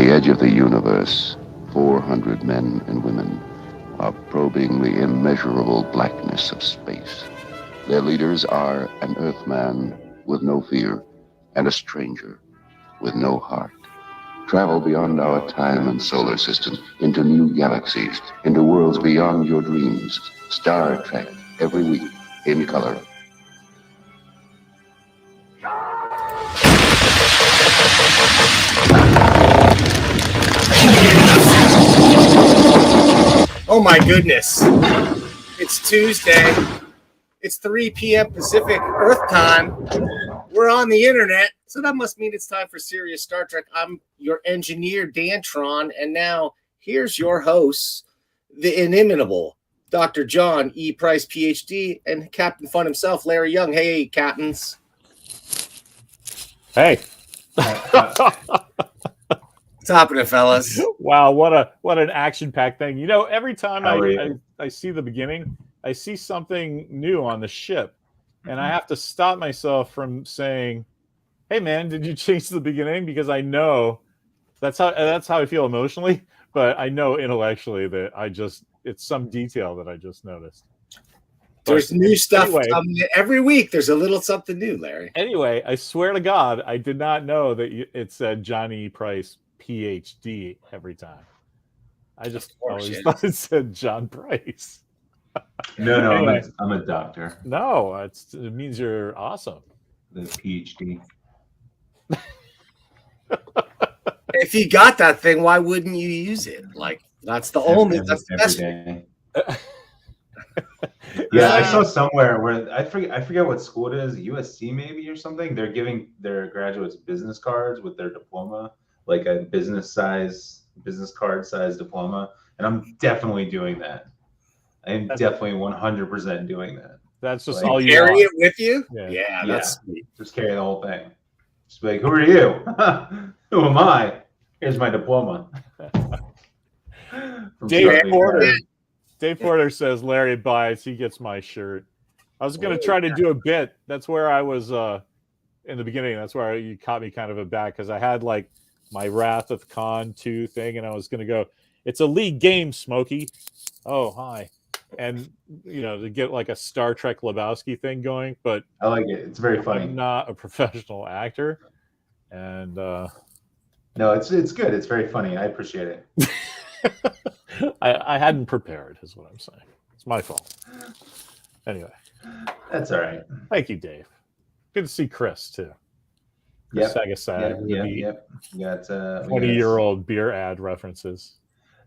the edge of the universe, 400 men and women are probing the immeasurable blackness of space. Their leaders are an Earthman with no fear and a stranger with no heart. Travel beyond our time and solar system, into new galaxies, into worlds beyond your dreams. Star Trek, every week, in color. Oh my goodness. It's Tuesday. It's 3 p.m. Pacific Earth time. We're on the internet, so that must mean it's time for Serious Star Trek. I'm your engineer, Dantron, and now here's your hosts, the inimitable Dr. John E. Price, PhD, and Captain Fun himself, Larry Young. Hey, Captains. Hey. What's happening, fellas? Wow, what an action-packed thing. You know, every time I see the beginning, I see something new on the ship, and I have to stop myself from saying, "Hey, man, did you change the beginning?" Because I know that's how I feel emotionally, but I know intellectually that it's some detail that I just noticed. There's new stuff coming every week. There's a little something new, Larry. Anyway, I swear to God, I did not know that it said Johnny Price, PhD every time. I just always thought it said John Price. No, anyway, I'm a doctor. No, it means you're awesome. The PhD. If you got that thing, why wouldn't you use it? Like, that's the only. That's the best. Yeah, I saw somewhere where I forget what school it is, USC maybe or something. They're giving their graduates business cards with their diploma, like a business card size diploma, and I'm definitely doing that. I'm definitely 100% doing that. That's just like, all you carry want. it with you. Yeah, that's sweet. Just carry the whole thing. Just be like, who are you? Who am I? Here's my diploma. Dave Porter says Larry buys, he gets my shirt. I was going to try to do a bit. That's where I was in the beginning. That's where you caught me kind of aback because I had like my Wrath of Khan 2 thing, and I was going to go, it's a league game, Smokey. Oh, hi. And, you know, to get like a Star Trek Lebowski thing going, but I like it. It's very funny. I'm not a professional actor. And no, it's good. It's very funny. I appreciate it. I hadn't prepared, is what I'm saying. It's my fault. Anyway. That's all right. Thank you, Dave. Good to see Chris, too. Yep. Sagasag. Yep. You got 20-year-old beer ad references.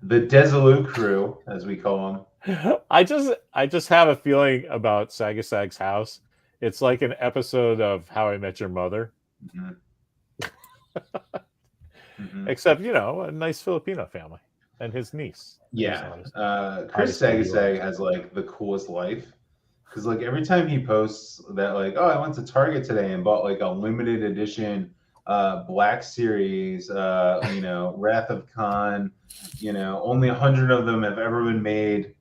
The Desaloo crew, as we call them. I just have a feeling about Sagasag's house. It's like an episode of How I Met Your Mother. Except, you know, a nice Filipino family. And his niece. Yeah. Chris Sagasag has like the coolest life. Because like every time he posts that like, oh, I went to Target today and bought like a limited edition Black Series, Wrath of Khan, only 100 of them have ever been made.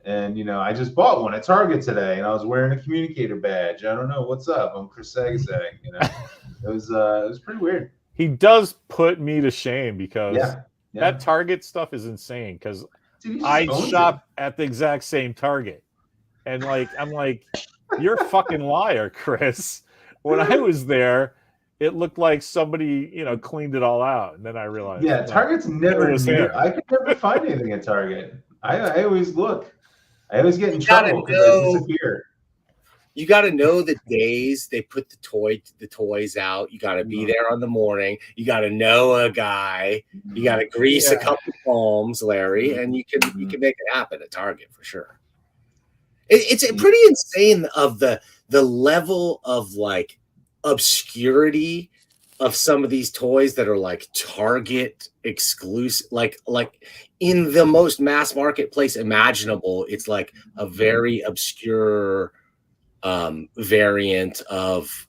And, I just bought one at Target today and I was wearing a communicator badge. I don't know what's up. I'm Chris Sagasag, It was pretty weird. He does put me to shame because that Target stuff is insane because I shop at the exact same Target. And like, I'm like, you're a fucking liar, Chris. When I was there, it looked like somebody, cleaned it all out. And then I realized. Yeah, Target's never near. I could never find anything at Target. I always look. I always get in trouble because I disappear. You got to know the days they put the toys out. You got to be there on the morning. You got to know a guy. You got to grease a couple palms, Larry, and you can make it happen at Target for sure. It's pretty insane of the level of like obscurity of some of these toys that are like Target exclusive, like in the most mass marketplace imaginable. It's like a very obscure variant of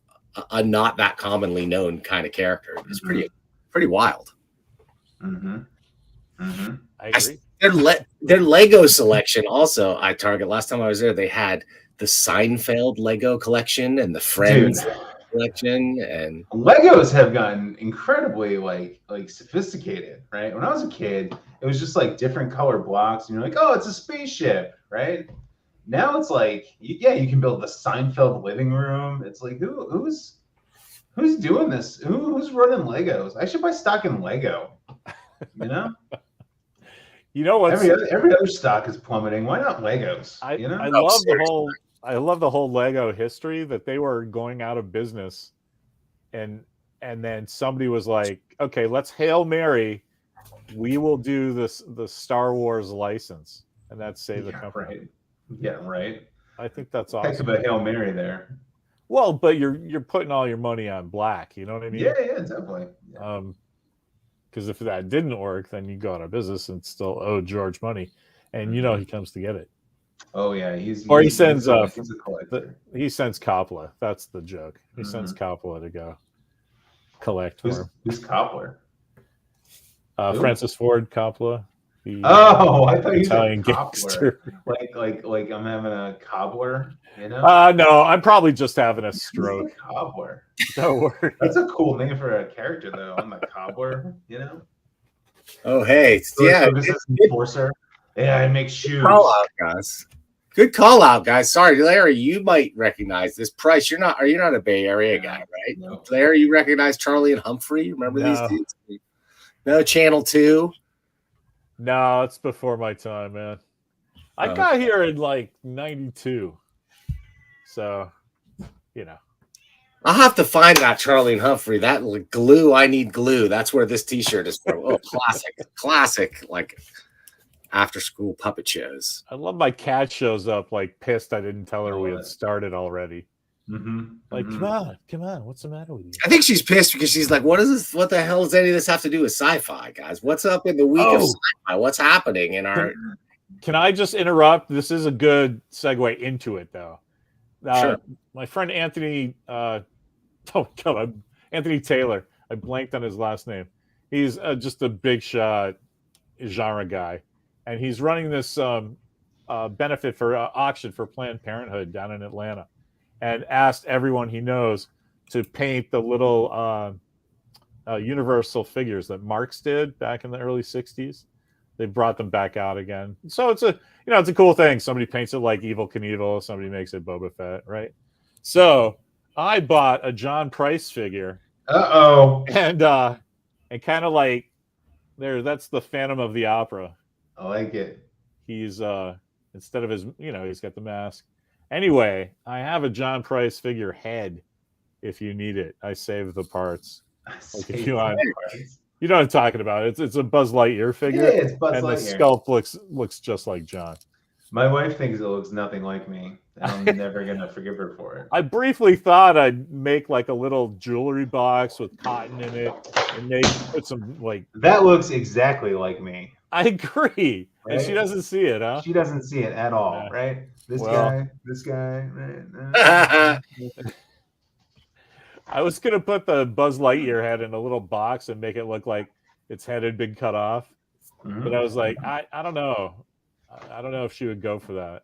a not that commonly known kind of character. It's pretty wild. I agree. Their Lego selection also at Target. Last time I was there, they had the Seinfeld Lego collection and the Friends. Dude, collection, and Legos have gotten incredibly like sophisticated, right? When I was a kid, it was just like different color blocks, and you're like, oh, it's a spaceship, right? Now it's like, yeah, you can build the Seinfeld living room. It's like, who's doing this? Who's running Legos? I should buy stock in Lego. You know, You know what? every other stock is plummeting. Why not Legos? I seriously. I love the whole Lego history that they were going out of business, and then somebody was like, okay, let's Hail Mary, we will do the Star Wars license, and that saved the company. Right. Yeah, right. I think that's awesome. Heck of a Hail Mary there. Well, but you're putting all your money on black. You know what I mean? Yeah, definitely. Yeah. Because if that didn't work, then you go out of business and still owe George money, and you know he comes to get it. Oh yeah, he sends he's a collector. He sends Coppola. That's the joke. He sends Coppola to go collect for him. Who's Coppola? Francis Ford Coppola. I thought he was Italian a gangster. like I'm having a cobbler, you know? No, I'm probably just having a stroke. Cobbler. Don't worry. That's a cool name for a character, though. I'm a cobbler, you know? Oh, hey, yeah, enforcer. Yeah, I make shoes. Call out, guys. Good call out, guys. Sorry, Larry, you might recognize this. Price, you're not a Bay Area guy, right? No. Larry, you recognize Charlie and Humphrey? Remember these dudes? No, Channel 2. No, it's before my time, man. I got here in like 92. So, you know. I'll have to find that Charlie and Humphrey. That glue, I need glue. That's where this t-shirt is from. Oh, classic, like after school puppet shows. I love my cat shows up like pissed I didn't tell her we had started already. Like, come on, what's the matter with you? I think she's pissed because she's like, what is this? What the hell does any of this have to do with sci-fi, guys? What's up in the week of sci-fi? What's happening in our... Can I just interrupt? This is a good segue into it, though. Sure. My friend Anthony, Anthony Taylor. I blanked on his last name. He's just a big shot genre guy, and he's running this benefit for auction for Planned Parenthood down in Atlanta, and asked everyone he knows to paint the little Universal figures that Marx did back in the early '60s. They brought them back out again, so it's a cool thing. Somebody paints it like Evel Knievel, somebody makes it Boba Fett, right? So I bought a John Price figure. And kind of like there, that's the Phantom of the Opera. I like it. He's instead of his, he's got the mask. Anyway, I have a John Price figure head. If you need it, I save the parts. If you want. You know what I'm talking about. It's a Buzz Lightyear figure. Yeah, it's Buzz and Lightyear. The sculpt looks just like John. My wife thinks it looks nothing like me, and I'm never gonna forgive her for it. I briefly thought I'd make like a little jewelry box with cotton in it, and maybe put some like. That looks exactly like me. I agree, right? And she doesn't see it, huh? She doesn't see it at all, right? This guy, right? I was gonna put the Buzz Lightyear head in a little box and make it look like its head had been cut off, but I was like, I don't know. I don't know if she would go for that.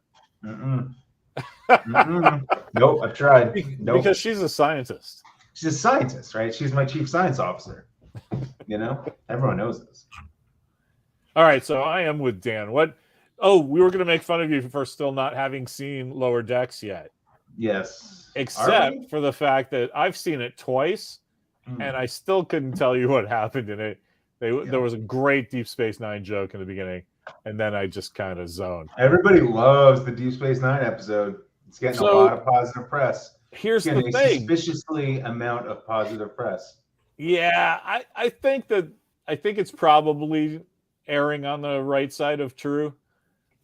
Nope, I've tried. Nope. Because she's a scientist. She's a scientist, right? She's my chief science officer. Everyone knows this. All right, so I am with Dan. What? Oh, we were going to make fun of you for still not having seen Lower Decks yet. Yes. Except for the fact that I've seen it twice, and I still couldn't tell you what happened in it. There was a great Deep Space Nine joke in the beginning, and then I just kind of zoned. Everybody loves the Deep Space Nine episode. It's getting a lot of positive press. Here's the thing. Suspiciously amount of positive press. Yeah, I think it's probably erring on the right side of true,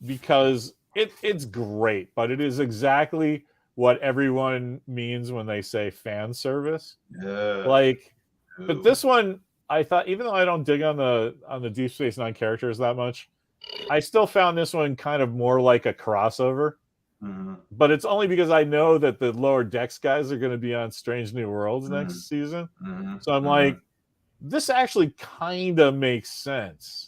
because it's great, but it is exactly what everyone means when they say fan service. But this one, I thought, even though I don't dig on the Deep Space Nine characters that much, I still found this one kind of more like a crossover. But it's only because I know that the Lower Decks guys are going to be on Strange New Worlds next season. So I'm like, this actually kind of makes sense.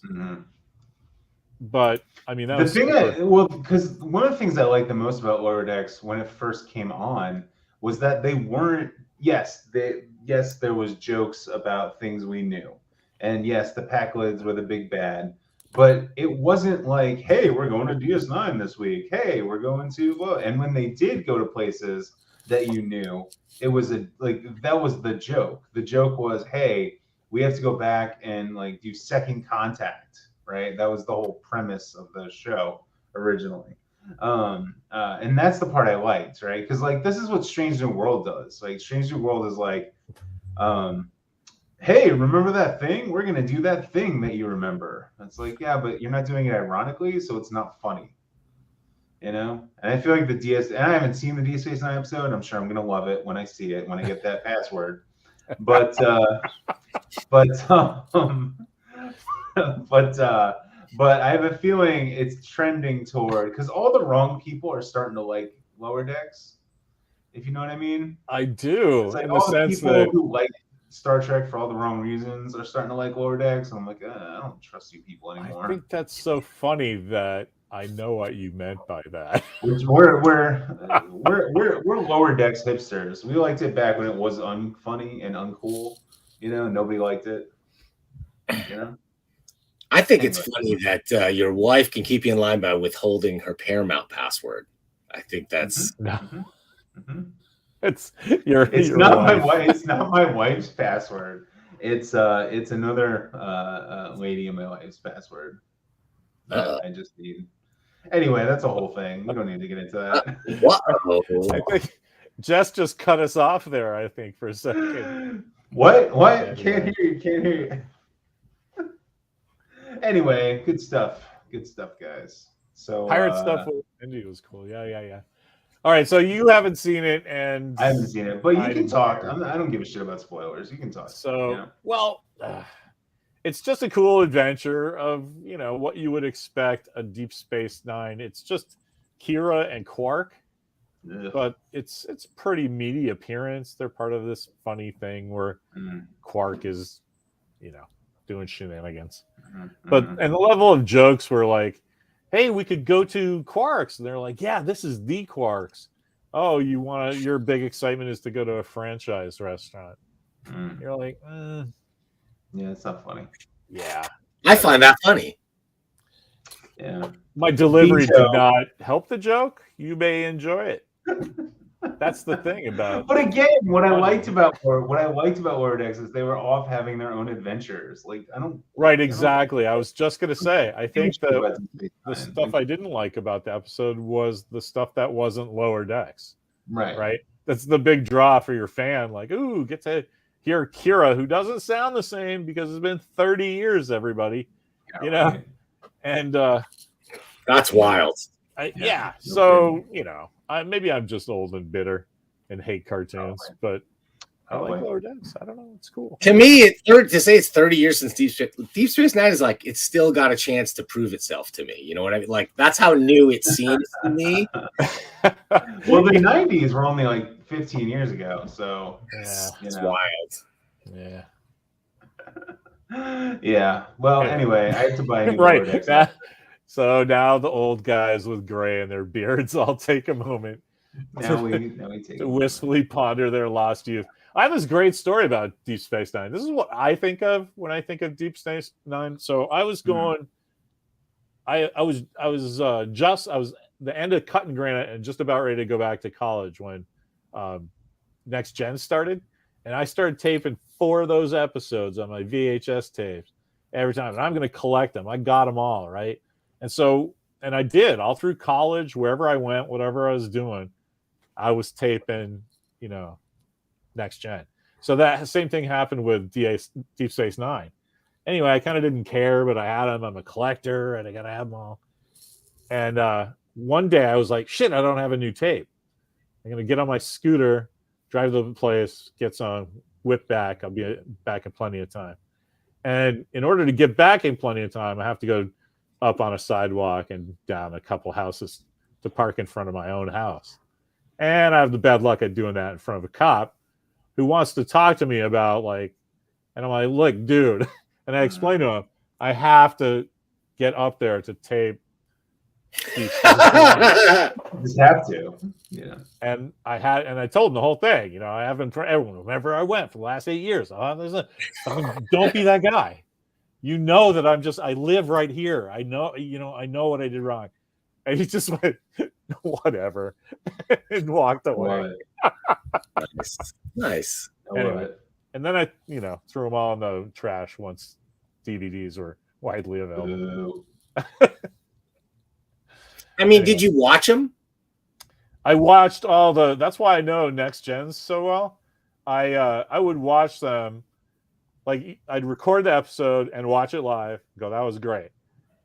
But I mean, because one of the things I like the most about Lower Decks when it first came on was that they weren't yes, there was jokes about things we knew, and yes, the Packlids were the big bad. But it wasn't like, hey, we're going to DS9 this week. Hey, we're going to and when they did go to places that you knew, it was that was the joke. The joke was, hey, we have to go back and like do second contact, right? That was the whole premise of the show originally. And that's the part I liked, right? Because like this is what Strange New World does. Like Strange New World is like, um, hey, remember that thing? We're gonna do that thing that you remember. It's like, yeah, but you're not doing it ironically, so it's not funny. And I feel like and I haven't seen the D Space Nine episode. I'm sure I'm gonna love it when I see it, when I get that password. But but but but I have a feeling it's trending toward, because all the wrong people are starting to like Lower Decks, if you know what I mean. I do, It's like in the all the sense people that who like Star Trek for all the wrong reasons are starting to like Lower Decks. And I'm like, I don't trust you people I anymore. think that's so funny that I know what you meant by that. We're Lower Decks hipsters. We liked it back when it was unfunny and uncool. Nobody liked it. I think it's funny that your wife can keep you in line by withholding her Paramount password. I think that's No. Mm-hmm. It's your not wife. my wife. It's not my wife's password. It's another lady in my wife's password that I just need. Anyway, that's a whole thing. We don't need to get into that. I think Jess just cut us off there, I think, for a second. What? Anyway. Can't hear you. Anyway, good stuff. Good stuff, guys. So Pirate stuff with Indy was cool. Yeah. All right, so you haven't seen it, and I haven't seen it, but you can talk. care. I don't give a shit about spoilers. You can talk. So, well, it's just a cool adventure of what you would expect a Deep Space Nine. It's just Kira and Quark, but it's pretty meaty appearance. They're part of this funny thing where Quark is, doing shenanigans. But and the level of jokes were like, hey, we could go to Quark's. And they're like, yeah, this is the Quark's. Oh, your big excitement is to go to a franchise restaurant. You're like, yeah, it's not funny. Yeah. I find that funny. Yeah. My delivery did not help the joke. You may enjoy it. That's the thing about. But again, what I liked about Lower Decks is they were off having their own adventures. Like Right, exactly. I was just gonna say. I think the stuff I didn't like about the episode was the stuff that wasn't Lower Decks. Right. That's the big draw for your fan. Like, ooh, get to hear Kira, who doesn't sound the same because it's been 30 years. Everybody, Right. And that's wild. So maybe I'm just old and bitter and hate cartoons, but I like Lower Decks. I don't know. It's cool. To me, to say it's 30 years since Deep Space Nine is like it's still got a chance to prove itself to me. You know what I mean? Like that's how new it seems to me. Well, the 90s were only like 15 years ago, so it's wild. Yeah. Yeah. Well, anyway, I had to buy a new Lower Decks. So now the old guys with gray in their beards all take a moment to wistfully ponder their lost youth. I have this great story about Deep Space Nine. This is what I think of when I think of Deep Space Nine. So I was going, I was the end of cutting granite and just about ready to go back to college when Next Gen started, and I started taping 4 of those episodes on my VHS tapes every time, and I'm going to collect them. I got them all, right? And I did all through college, wherever I went, whatever I was doing, I was taping, Next Gen. So that same thing happened with Deep Space Nine. Anyway, I kind of didn't care, but I had them. I'm a collector, and I got to have them all. And one day I was like, shit, I don't have a new tape. I'm going to get on my scooter, drive to the place, get some, whip back. I'll be back in plenty of time. And in order to get back in plenty of time, I have to go up on a sidewalk and down a couple houses to park in front of my own house. And I have the bad luck of doing that in front of a cop who wants to talk to me about and I'm like, look, dude. And I explained to him, I have to get up there to tape Deep Space Nine. You just have to. Yeah. And I told him the whole thing. You know, I haven't for everyone. Wherever I went for the last 8 years, don't be that guy. You know that I live right here. I know what I did wrong. And he just went, whatever, and walked away. Nice. Anyway, and then I, threw them all in the trash once DVDs were widely available. I mean, did you watch them? I watched that's why I know Next Gens so well. I would watch them, like I'd record the episode and watch it live, go, that was great.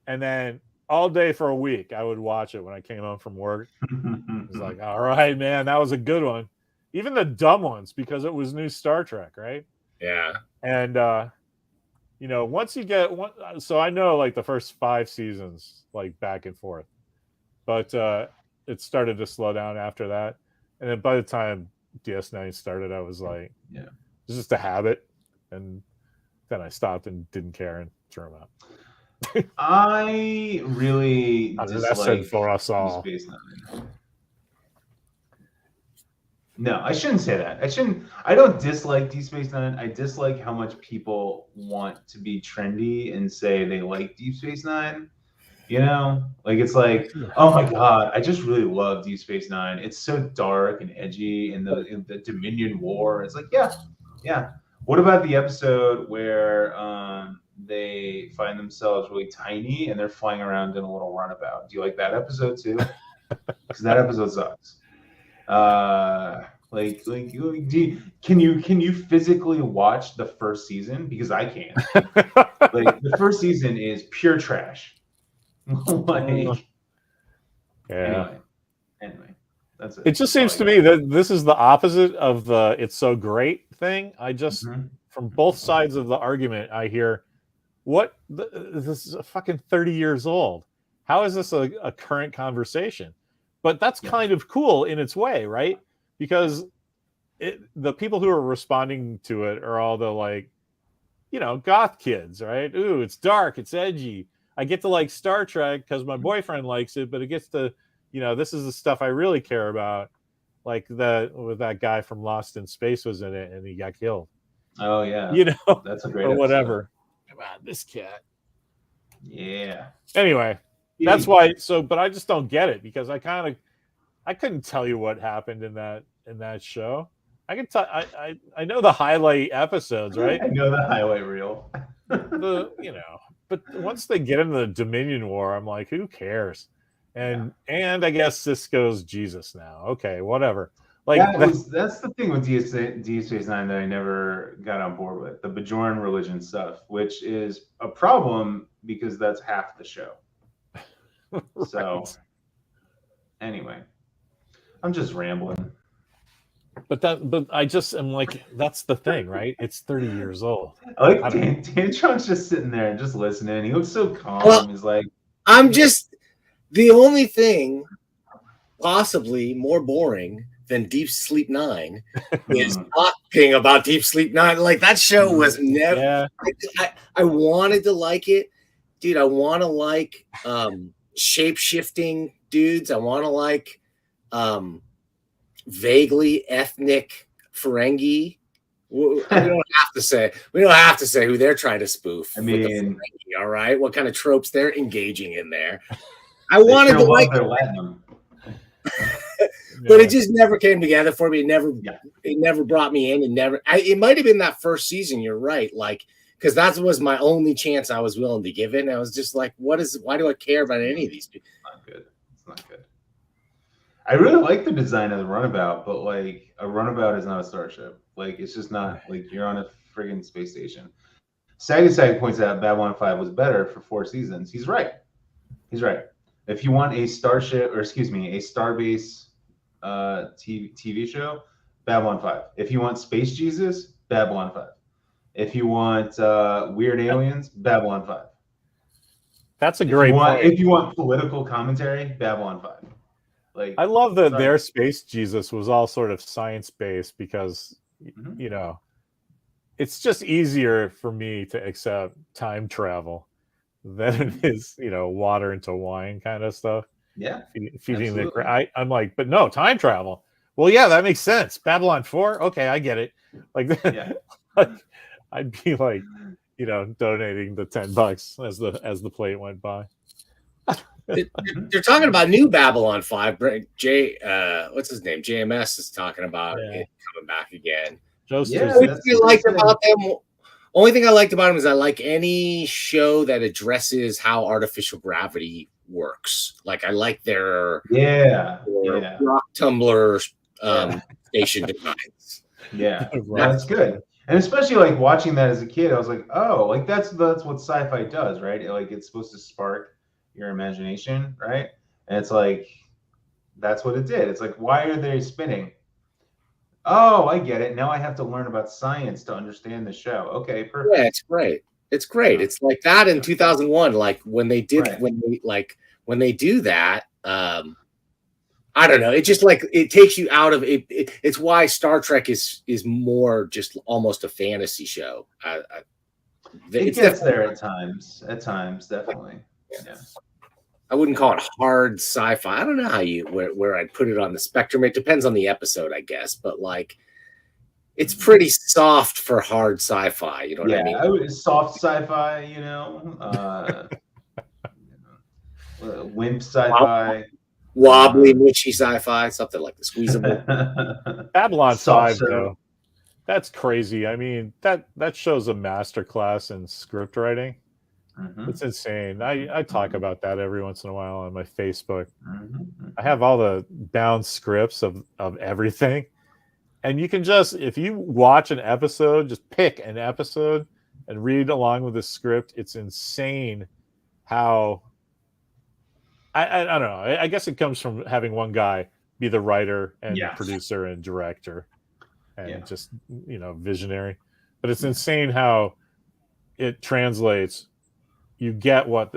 And then all day for a week, I would watch it when I came home from work. It was like, all right, man, that was a good one. Even the dumb ones, because it was new Star Trek, right? Yeah. And, once you get one, so I know like the first 5 seasons, like back and forth, but it started to slow down after that. And then by the time DS9 started, I was like, yeah, it's just a habit. And then I stopped and didn't care and threw them out. I really dislike for us all. Space Nine. No, I shouldn't say that. I don't dislike Deep Space Nine. I dislike how much people want to be trendy and say they like Deep Space Nine. You know, like it's like, oh my god, I just really love Deep Space Nine. It's so dark and edgy, and the Dominion War. It's like, yeah. What about the episode where they find themselves really tiny and they're flying around in a little runabout? Do you like that episode too? Because that episode sucks. Can you physically watch the first season? Because I can't. Like the first season is pure trash. Like, yeah. Anyway, that's it. It just seems to me that this is the opposite of the "it's so great" thing. I just from both sides of the argument, I hear, this is a fucking 30 years old. How is this a current conversation? But that's kind of cool in its way, right? Because the people who are responding to it are all the like, goth kids, right? Ooh, it's dark, it's edgy. I get to like Star Trek because my boyfriend likes it, but it gets to, this is the stuff I really care about. Like that guy from Lost in Space was in it and he got killed. Oh yeah. That's a great or episode. Whatever. About this cat. Yeah. Anyway, that's why. But I just don't get it because I couldn't tell you what happened in that show. I can tell. I know the highlight episodes, right? I know the highlight reel. But once they get into the Dominion War, I'm like, who cares? And I guess Cisco's Jesus now. Okay, whatever. Like that's the thing with Deep Space Nine that I never got on board with, the Bajoran religion stuff, which is a problem because that's half the show. Right. So anyway, I'm just rambling. But I just am like, that's the thing, right? It's 30 years old. I like Dan Trunk's just sitting there and just listening. He looks so calm. Well, he's like, I'm just the only thing possibly more boring than Deep Sleep Nine is talking about Deep Sleep Nine. Like that show was never. Yeah. I wanted to like it, dude. I want to like shape-shifting dudes. I want to like vaguely ethnic Ferengi. We don't have to say who they're trying to spoof. I mean, all right, what kind of tropes they're engaging in there. I wanted to like them. But it just never came together for me. It never brought me in. It might have been that first season. You're right. Like, because that was my only chance I was willing to give it. And I was just like, why do I care about any of these people? It's not good. I really like the design of the runabout, but like a runabout is not a starship. Like it's just not like you're on a friggin' space station. Sagasag points out Babylon 5 was better for 4 seasons. He's right. If you want a starship, or excuse me, a starbase TV show, Babylon 5. If you want Space Jesus, Babylon 5. If you want weird aliens, Babylon 5. That's a great point. If you want political commentary, Babylon 5. Like I love that their Space Jesus was all sort of science-based because, it's just easier for me to accept time travel than it is, water into wine kind of stuff. Yeah, feeding the. absolutely. I'm like, but no, time travel. Well, yeah, that makes sense. Babylon 4. Okay, I get it. Like, Yeah. like I'd be like, donating the $10 as the plate went by. They're talking about new Babylon 5. What's his name? JMS is talking about it coming back again. Joester's Only thing I liked about them. Only thing I liked about them is I like any show that addresses how artificial gravity works. Like I like their rock tumbler station designs. Yeah, that's good. And especially like watching that as a kid, I was like, oh, like that's what sci-fi does, right? Like it's supposed to spark your imagination, right? And it's like that's what it did. It's like, why are they spinning? Oh, I get it. Now I have to learn about science to understand the show. Okay, perfect. Yeah, it's great. It's great. It's like that in 2001. Like when they did when they do that. I don't know. It just like it takes you out of it. It's why Star Trek is more just almost a fantasy show. It gets there at times. At times, definitely. Yeah. I wouldn't call it hard sci-fi. I don't know how where I'd put it on the spectrum. It depends on the episode, I guess. But like, it's pretty soft for hard sci-fi. You know what I mean? Yeah, soft sci-fi. Wimp sci-fi. Wobbly, mushy sci-fi, something like the squeezable. Babylon 5, though, that's crazy. I mean, that shows a masterclass in script writing. It's insane. I talk about that every once in a while on my Facebook. I have all the bound scripts of everything. And you can just, if you watch an episode, just pick an episode and read along with the script. It's insane how... I don't know. I guess it comes from having one guy be the writer and producer and director and just, visionary. But it's insane how it translates. You get what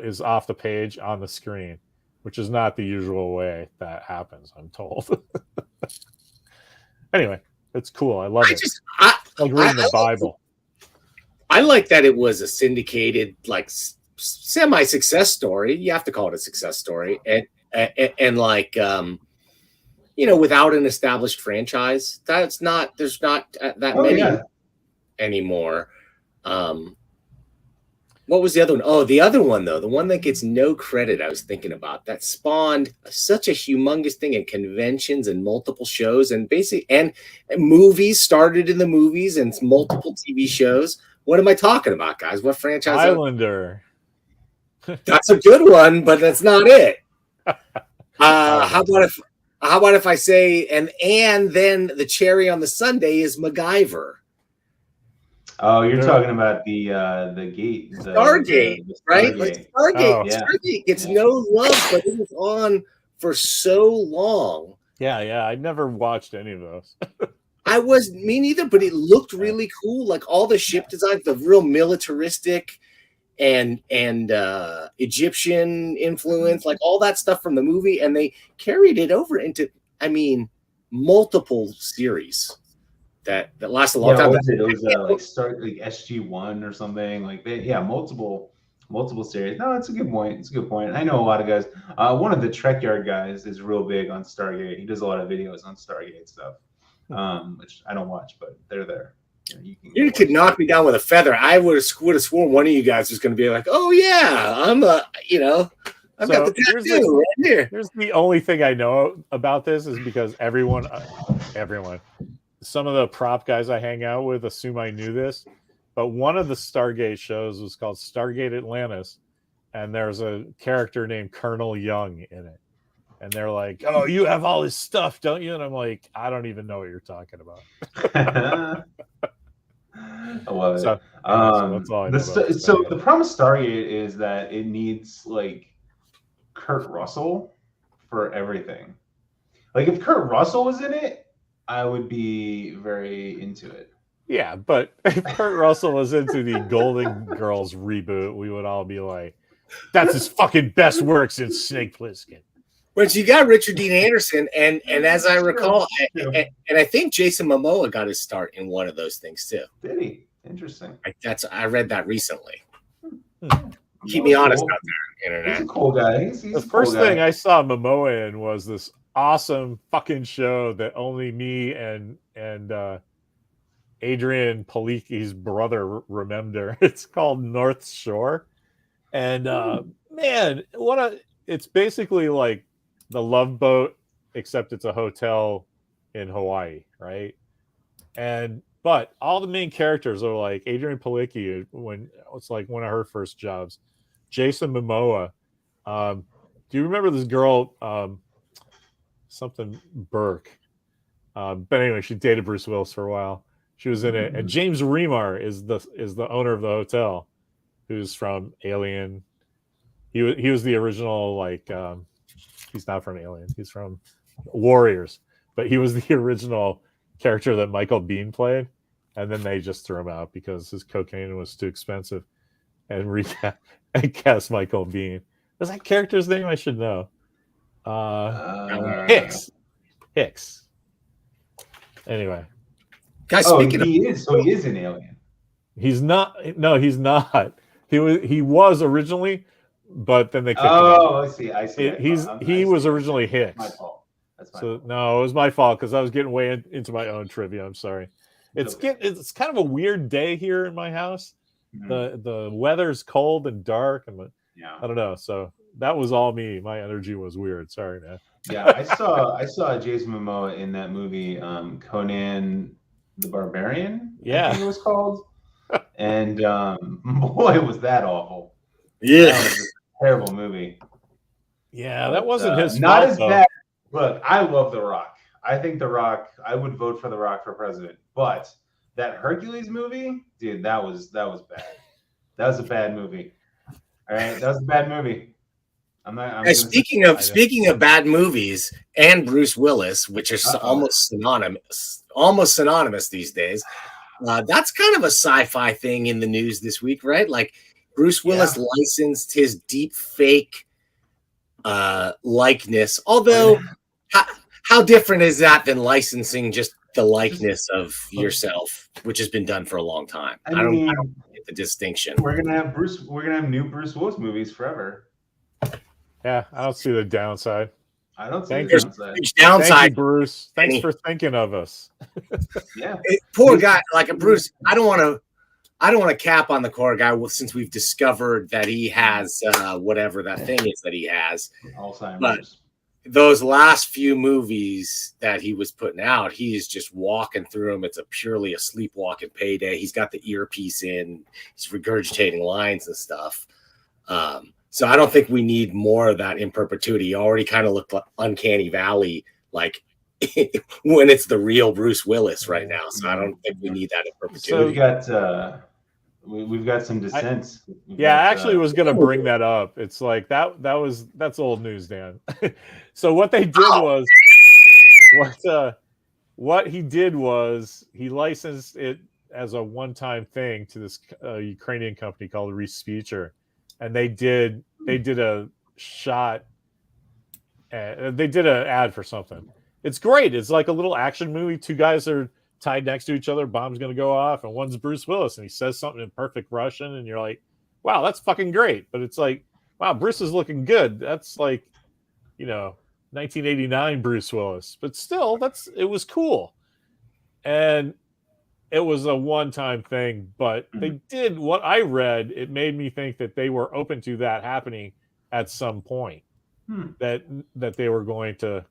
is off the page on the screen, which is not the usual way that happens, I'm told. Anyway, it's cool. I love it. Like reading the Bible. I like that it was a syndicated, like, semi-success story. You have to call it a success story, and like without an established franchise, there's not that many anymore. What was the other one? Oh, the other one though, the one that gets no credit. I was thinking about that spawned such a humongous thing in conventions and multiple shows and movies started in the movies and multiple TV shows. What am I talking about, guys? What franchise? Highlander. That's a good one, but that's not it. How about if I say and then the cherry on the sundae is MacGyver? Oh, you're talking about the gate, Stargate, right? Like Stargate. Stargate gets no love, but it was on for so long. Yeah. I never watched any of those. Me neither, but it looked really cool. Like all the ship designs, the real militaristic and Egyptian influence, like all that stuff from the movie, and they carried it over into, multiple series that last a long time. It was like SG-1 or something like that. Yeah, multiple series. No, it's a good point. It's a good point. I know a lot of guys. One of the Trek Yard guys is real big on Stargate. He does a lot of videos on Stargate stuff, which I don't watch, but they're there. You could knock me down with a feather. I would have sworn one of you guys was going to be like, "Oh yeah, I've got the tattoo right here." Here's the only thing I know about this is because everyone, some of the prop guys I hang out with assume I knew this, but one of the Stargate shows was called Stargate Atlantis, and there's a character named Colonel Young in it. And they're like, "Oh, you have all this stuff, don't you?" And I'm like, "I don't even know what you're talking about." I love it. So that's all I know so the problem with Stargate is that it needs like Kurt Russell for everything. Like if Kurt Russell was in it, I would be very into it. Yeah, but if Kurt Russell was into the Golden Girls reboot, we would all be like, "That's his fucking best work since Snake Plissken." But you got Richard Dean Anderson, and as I recall, and I think Jason Momoa got his start in one of those things too. Did he? Interesting. I read that recently. Keep me honest out there. internet. He's a cool guy. He's The a cool first thing guy. I saw Momoa in was this awesome fucking show that only me and Adrian Paliki's brother remember. It's called North Shore, and man, it's basically like the Love Boat, except it's a hotel in Hawaii, right? But all the main characters are like Adrian Palicki, when it's like one of her first jobs. Jason Momoa. Do you remember this girl, something Burke? But anyway, she dated Bruce Willis for a while. She was in it, and James Remar is the owner of the hotel, who's from Alien. He was the original, like, he's not from Alien. He's from Warriors, but he was the original character that Michael Biehn played, and then they just threw him out because his cocaine was too expensive, and cast Michael Biehn. What's that character's name? I should know. Hicks. Anyway, guys, he is an alien. He's not. No, he's not. He was originally, but then they kicked him out. I see. He was originally Hicks. My fault. That's my So fault. no, it was my fault because I was getting way into my own trivia. I'm sorry. It's kind of a weird day here in my house. Mm-hmm. The weather's cold and dark, and I don't know. So that was all me. My energy was weird. Sorry, man. Yeah, I saw Jason Momoa in that movie, Conan the Barbarian. Yeah, I think it was called. And boy, was that awful. Yeah, that was a terrible movie. Yeah, that wasn't his fault. Not as bad. Look, I love The Rock. I think The Rock. I would vote for The Rock for president. But that Hercules movie, dude, that was bad. That was a bad movie. All right, that was a bad movie. Speaking of bad movies and Bruce Willis, which is almost synonymous these days, that's kind of a sci-fi thing in the news this week, right? Like Bruce Willis licensed his deep fake likeness. Although, how different is that than licensing just the likeness of yourself, which has been done for a long time? I don't get the distinction. We're gonna have new Bruce Willis movies forever. Yeah, I don't see the downside. I don't see the downside. Downside. Thank you, Bruce. Thanks for thinking of us. Yeah. Poor guy, like a Bruce. I don't want to cap on the poor guy since we've discovered that he has whatever that thing is that he has. Alzheimer's. But those last few movies that he was putting out, he is just walking through them. It's purely a sleepwalking payday. He's got the earpiece in. He's regurgitating lines and stuff. So I don't think we need more of that in perpetuity. He already kind of looked like Uncanny Valley, like when it's the real Bruce Willis right now. So I don't think we need that in perpetuity. So we've got some dissents. I actually was going to bring that up. It's like that's old news, Dan. So what they did was what he did was he licensed it as a one-time thing to this Ukrainian company called Respeecher. And they did a shot. They did an ad for something. It's great. It's like a little action movie. Two guys are tied next to each other. Bomb's gonna go off, and one's Bruce Willis, and he says something in perfect Russian, and you're like, "Wow, that's fucking great." But it's like, "Wow, Bruce is looking good." That's like, 1989 Bruce Willis. But still, it was cool, and it was a one-time thing, but they did what I read. It made me think that they were open to that happening at some point. That they were going to,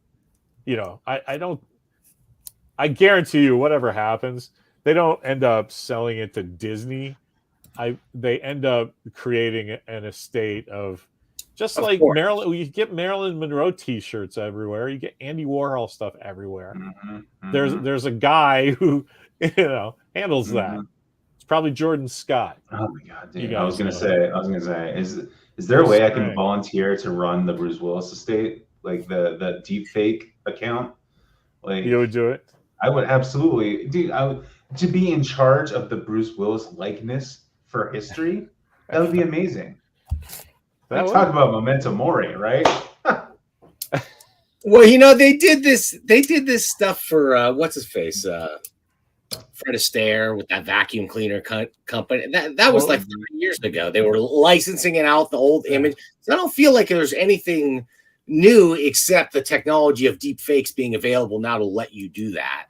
I guarantee you, whatever happens, they don't end up selling it to Disney. They end up creating an estate of just like Marilyn. You get Marilyn Monroe T-shirts everywhere. You get Andy Warhol stuff everywhere. There's a guy who handles that. It's probably Jordan Scott. Oh my god, dude! I was gonna say, is there a way I can volunteer to run the Bruce Willis estate, like the deep fake account? Like you would do it? I would absolutely, dude. To be in charge of the Bruce Willis likeness for history. That would be amazing. Talk about memento mori, right? Well, they did this stuff for what's his face Fred Astaire with that vacuum cleaner company. That was like 30 years ago. They were licensing it out, the old image. So I don't feel like there's anything new except the technology of deep fakes being available now to let you do that.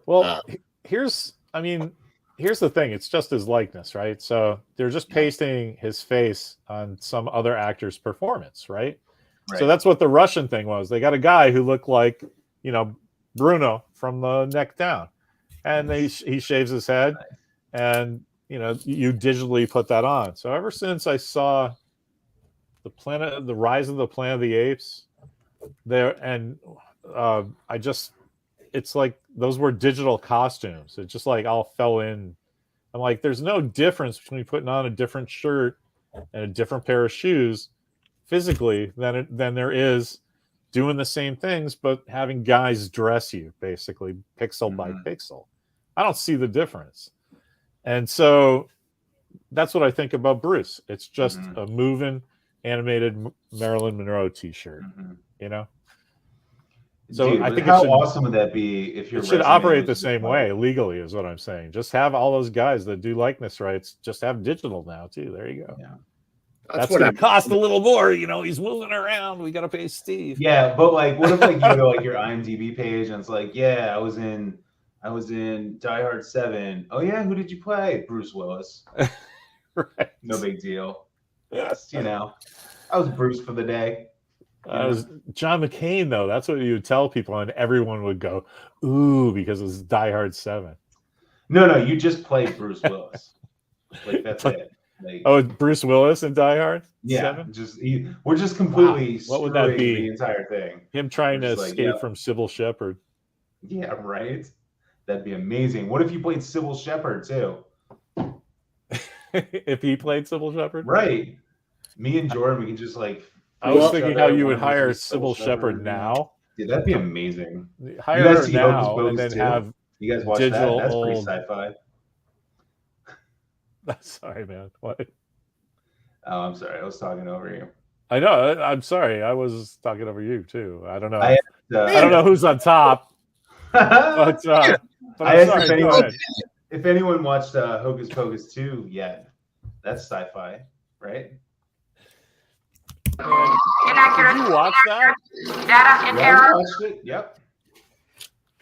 Well, here's the thing. It's just his likeness, right? So they're just pasting his face on some other actor's performance, right? So that's what the Russian thing was. They got a guy who looked like, Bruno from the neck down, and he shaves his head, and you digitally put that on. So ever since I saw the Rise of the Planet of the Apes there, and it's like those were digital costumes. It just like all fell in. I'm like, there's no difference between putting on a different shirt and a different pair of shoes physically than there is doing the same things, but having guys dress you basically pixel by pixel. I don't see the difference. And so that's what I think about Bruce. It's just a moving animated Marilyn Monroe t-shirt, So dude, I think how awesome would that be if it should operate the same way legally, is what I'm saying. Just have all those guys that do likeness rights, just have digital now too. There you go. Yeah. That's going to cost a little more. He's moving around. We got to pay Steve. Yeah, but like, what if like you go to like your IMDb page and it's like, yeah, I was in Die Hard 7. Oh yeah, who did you play? Bruce Willis. Right. No big deal. Yes, I was Bruce for the day. I was John McCain though. That's what you would tell people, and everyone would go, "Ooh," because it was Die Hard 7. No, you just played Bruce Willis. Like that's it. Like, Bruce Willis in Die Hard? Yeah, 7? We're just completely What would that be? The entire thing. Him trying to escape from Sybil Shepherd. Yeah, right. That'd be amazing. What if you played Sybil Shepherd too? If he played Sybil Shepherd, right? Me and Jordan, we can just like. I was thinking how you would hire Sybil Shepherd now. Dude, that'd be amazing. Hire her now and then have you guys watch digital that? That's pretty sci-fi. Sorry, man. What? Oh, I'm sorry. I was talking over you. I know. I'm sorry. I was talking over you too. I don't know. I don't know who's on top. but I'm sorry. If anyone watched Hocus Pocus 2 yet, that's sci-fi, right? Inaccurate. Did you watch that? Data in error. Watched it? Yep.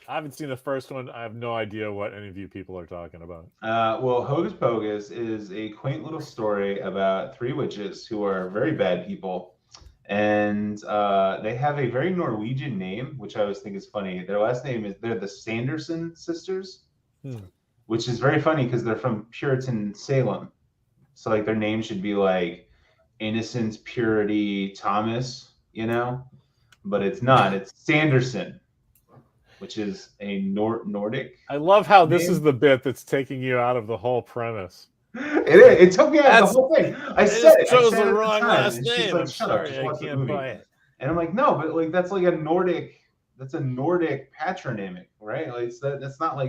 I haven't seen the first one. I have no idea what any of you people are talking about. Well, Hocus Pocus is a quaint little story about 3 witches who are very bad people. And they have a very Norwegian name, which I always think is funny. Their last name they're the Sanderson sisters, which is very funny because they're from Puritan Salem. So like their name should be like Innocence, Purity, Thomas, but it's not. It's Sanderson, which is a Nordic. I love how this is the bit that's taking you out of the whole premise. It took me out of the whole thing. I said it. Chose the wrong last name. Like, I'm sorry, I can't buy it. And I'm like, no, but like that's like a Nordic. That's a Nordic patronymic, right? Like that's not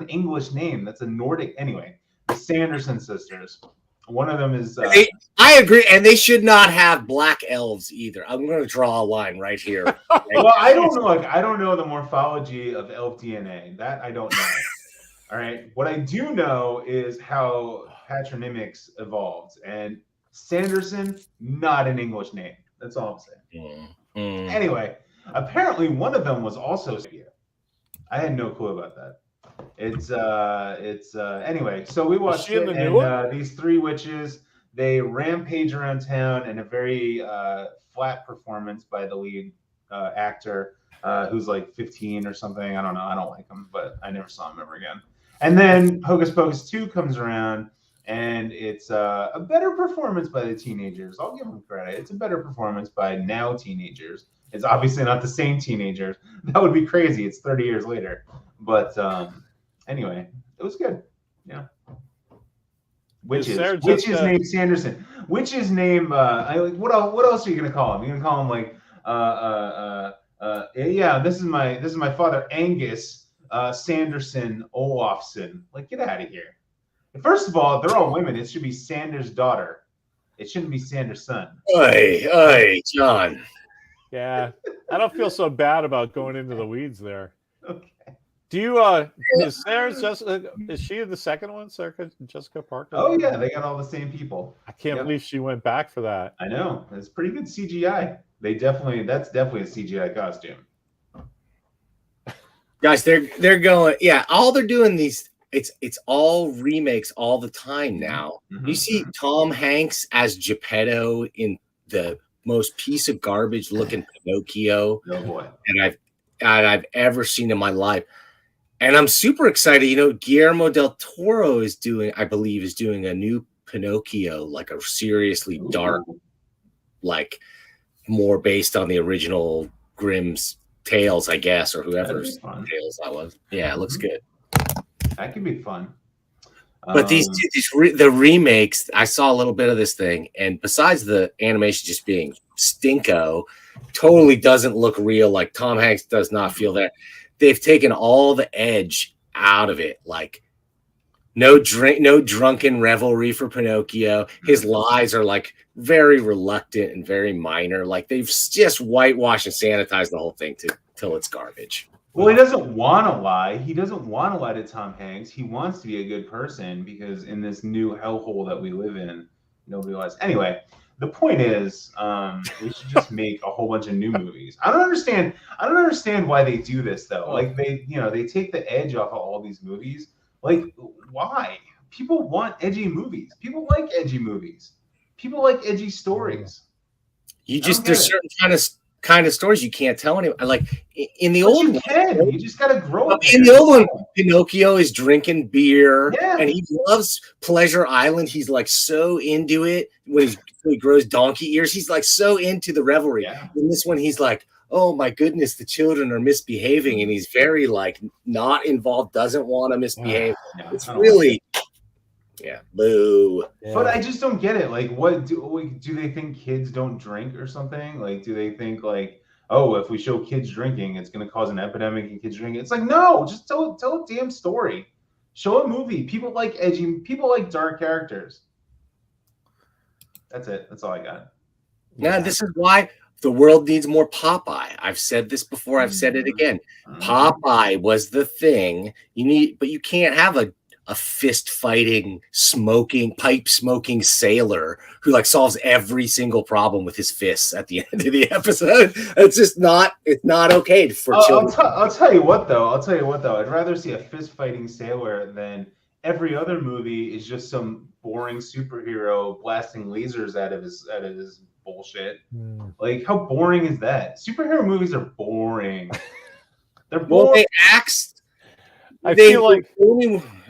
an English name. That's a Nordic. Anyway, the Sanderson sisters. One of them is. I agree, and they should not have black elves either. I'm going to draw a line right here. Well, I don't know. I don't know the morphology of elf DNA. That I don't know. All right. What I do know is how patronymics evolved, and Sanderson, not an English name. That's all I'm saying. Anyway, apparently one of them was also. I had no clue about that. It's anyway. So we watched it, and these 3 witches, they rampage around town in a very flat performance by the lead actor, who's like 15 or something. I don't know. I don't like him, but I never saw him ever again. And then Hocus Pocus 2 comes around, and it's a better performance by the teenagers. I'll give them credit. It's a better performance by now teenagers. It's obviously not the same teenagers. That would be crazy. It's 30 years later. But anyway, it was good. Yeah. Witches named Sanderson. Witch's name. What else are you gonna call him? You're gonna call him like yeah. This is my father Angus Sanderson Olafson. Like, get out of here. First of all, they're all women. It should be Sanders' daughter. It shouldn't be Sanders' son. Hey, John. Yeah, I don't feel so bad about going into the weeds there. Okay. Do you is Sarah Jessica? Is she in the second one, Sarah Jessica Parker? Oh yeah, they got all the same people. I can't believe she went back for that. I know, it's pretty good CGI. That's definitely a CGI costume. Guys, they're going, yeah, all they're doing it's all remakes all the time now. You see Tom Hanks as Geppetto in the most piece of garbage looking Pinocchio I've ever seen in my life. And I'm super excited. You know, Guillermo del Toro is doing a new Pinocchio, like a seriously dark, like more based on the original Grimm's Tales, I guess, or whoever's Tales that was. Yeah, it looks good. That could be fun. But the remakes, I saw a little bit of this thing, and besides the animation just being stinko, totally doesn't look real. Like Tom Hanks does not feel that. They've taken all the edge out of it. Like no drunken revelry for Pinocchio. His lies are like very reluctant and very minor. Like they've just whitewashed and sanitized the whole thing till it's garbage. Well, he doesn't want to lie. He doesn't want to lie to Tom Hanks. He wants to be a good person because in this new hellhole that we live in, nobody lies. Anyway, the point is, we should just make a whole bunch of new movies. I don't understand why they do this though. Like they take the edge off of all these movies. Like, why? People want edgy movies. People like edgy movies. People like edgy stories. There's certain kind of stories you can't tell anyone. Like in the old one, you just gotta grow up. In the old one, Pinocchio is drinking beer and he loves Pleasure Island. He's like so into it when he grows donkey ears. He's like so into the revelry. In this one, he's like, oh my goodness, the children are misbehaving, and he's very like not involved, doesn't want to misbehave. It's really. Yeah, boo. But I just don't get it. Like, what do they think kids don't drink or something? Like, do they think like, oh, if we show kids drinking, it's going to cause an epidemic in kids drinking? It's like, no, just tell a damn story. Show a movie. People like edgy. People like dark characters. That's it. That's all I got. Yeah, this is why the world needs more Popeye. I've said this before. I've said it again. Popeye was the thing you need, but you can't have a fist fighting, pipe smoking sailor who like solves every single problem with his fists at the end of the episode. It's just not okay for children. I'll tell you what though. I'd rather see a fist fighting sailor than every other movie is just some boring superhero blasting lasers out of his bullshit. Like, how boring is that? Superhero movies are boring. They're boring. Well, they axed. I feel like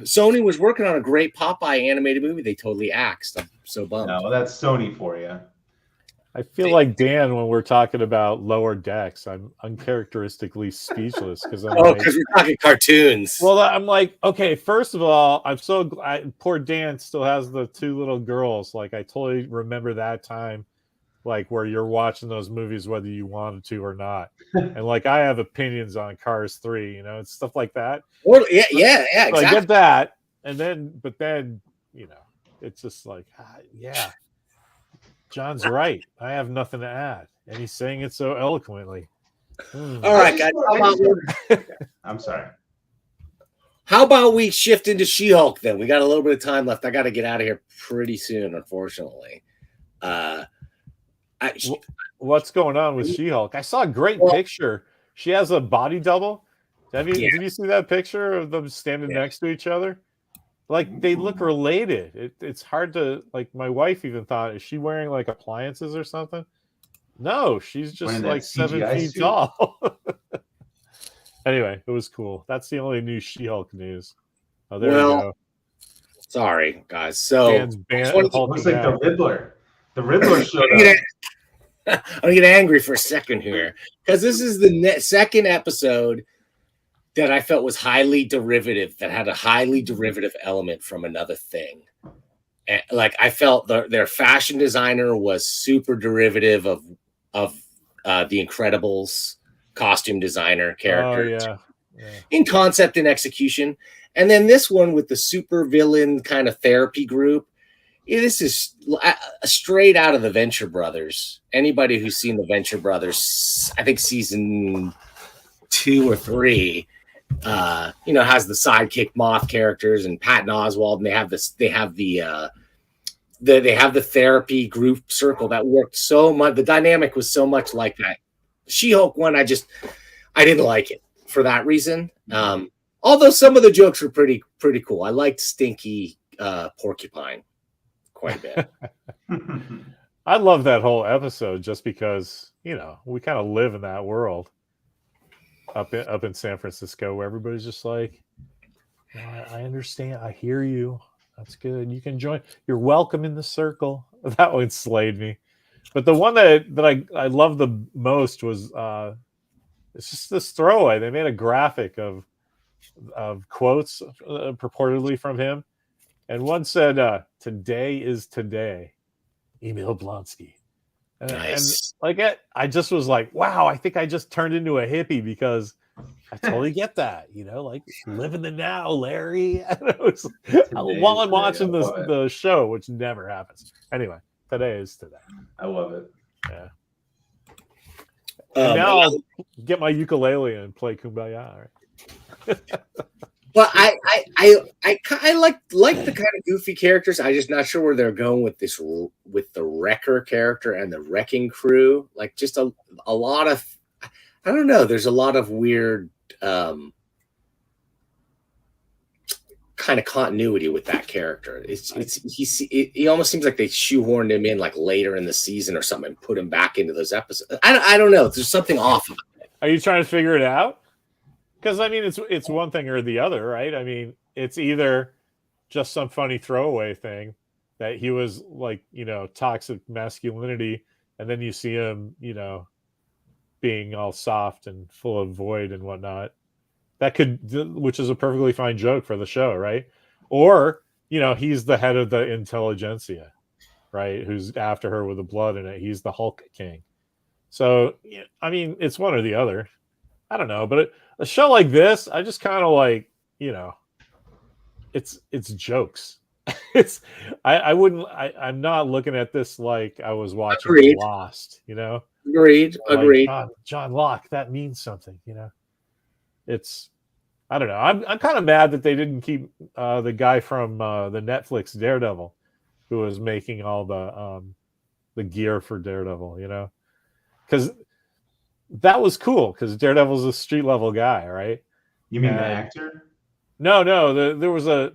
Sony was working on a great Popeye animated movie. They totally axed. I'm so bummed. No, that's Sony for you. I feel like Dan when we're talking about Lower Decks. I'm uncharacteristically speechless because we're talking cartoons. Well, I'm like, okay, first of all, I'm so glad poor Dan still has the two little girls. Like, I totally remember that time, like where you're watching those movies whether you wanted to or not. And like, I have opinions on Cars 3, and stuff like that. Well, yeah, exactly. I get that, but then it's just like, John's right. I have nothing to add, and he's saying it so eloquently. All right, guys. I'm sorry. How about we shift into She-Hulk then? We got a little bit of time left. I got to get out of here pretty soon, unfortunately. What's going on with She-Hulk? I saw a great picture. She has a body double. Did you see that picture of them standing next to each other? Like, they look related. It's hard to, like, my wife even thought, is she wearing like appliances or something? No, she's just like 7 feet tall. Anyway, it was cool. That's the only new She-Hulk news. Oh, there we go. Sorry, guys. So looks like the Riddler. The Riddler showed up. I'm gonna get angry for a second here because this is the second episode that I felt was highly derivative, that had a highly derivative element from another thing. And, like, I felt their fashion designer was super derivative of the Incredibles costume designer character in concept and execution. And then this one with the super villain kind of therapy group. This is straight out of the Venture Brothers. Anybody who's seen the Venture Brothers, I think season 2 or 3, has the sidekick Moth characters and Patton Oswalt, and they have this. They have they have the therapy group circle that worked so much. The dynamic was so much like that. She-Hulk one, I didn't like it for that reason. Although some of the jokes were pretty cool. I liked Stinky Porcupine quite a bit. I love that whole episode just because we kind of live in that world up in San Francisco where everybody's just like, I understand, I hear you. That's good. You can join. You're welcome in the circle. That one slayed me. But the one that I love the most was it's just this throwaway. They made a graphic of quotes purportedly from him, and one said, "Today is today." Emil Blonsky. Nice. And I just was like, wow, I think I just turned into a hippie because I totally get that, like live in the now, Larry. While I'm watching the show, which never happens. Anyway, today is today. I love it. Yeah. And now I'll get my ukulele and play Kumbaya. Right? Well, I like the kind of goofy characters. I'm just not sure where they're going with the Wrecker character and the Wrecking Crew. Like just a lot of, I don't know. There's a lot of weird kind of continuity with that character. He almost seems like they shoehorned him in like later in the season or something and put him back into those episodes. I don't know. There's something off of it. Are you trying to figure it out? Because I mean, it's one thing or the other, right? I mean, it's either just some funny throwaway thing that he was like, toxic masculinity, and then you see him, being all soft and full of void and whatnot. Which is a perfectly fine joke for the show, right? Or he's the head of the intelligentsia, right? Who's after her with the blood in it. He's the Hulk King. So I mean, it's one or the other. I don't know, but a show like this, I just kind of like, it's jokes. I'm not looking at this like I was watching Agreed. Lost, Agreed. John Locke, that means something, It's, I don't know. I'm kind of mad that they didn't keep the guy from the Netflix Daredevil, who was making all the gear for Daredevil, because that was cool because Daredevil's a street level guy, right? You mean the actor? No. There was a.